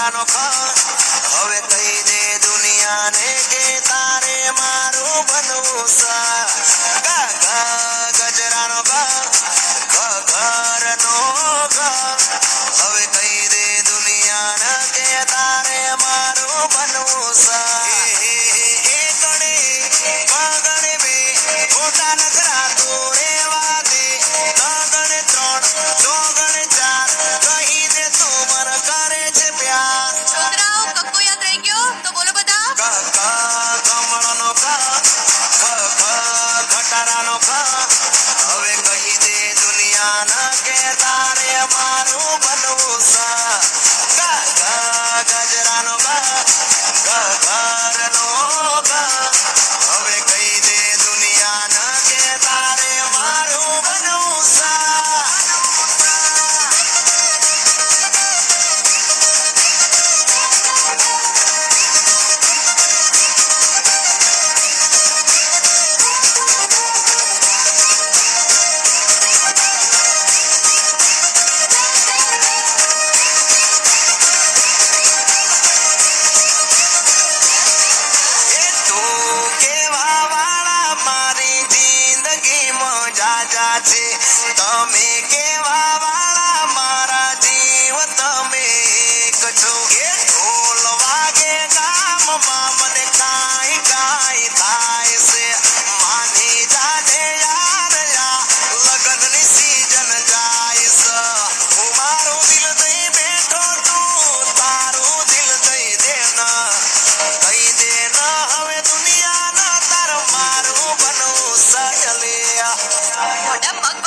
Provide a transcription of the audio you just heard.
ખટારાનો હવે કહી દે દુનિયાને કે તારે મારું બનવું સા ગા ગા ગજરાનો ઘરનો હવે કહી દે દુનિયાને કે તારે મારું બનવું સા ગણે બે ખોટા નખરા તું રેવા દે ગણે ત્રણ ચોગણે ચાર કહી દે તું મન કરે છે પ્યાર છોકરાઓ કક્કો યાદ રહી ગયો તો બોલો બધા કમળનો ખટારાનો હવે કહી દે દુનિયાના કે તારે મારું બનવું સા ગજરાનો ઘરનો હવે કહી દે દુનિયાના કે તારે મારું બનવું સા તમે કેવા વાળા મારા જીવ તમે એક છો એ ઢોલ વાગે ગામમાં મને કાંઈ કાંઈ થાય છે માની જાને યાર લગનની સીઝન જાય છે હું મારું દિલ દઈ બેઠો તું તારું દિલ દઈ દે કહી દે હવે દુનિયાના તાર મારું બનવું સજલે મોટા પગ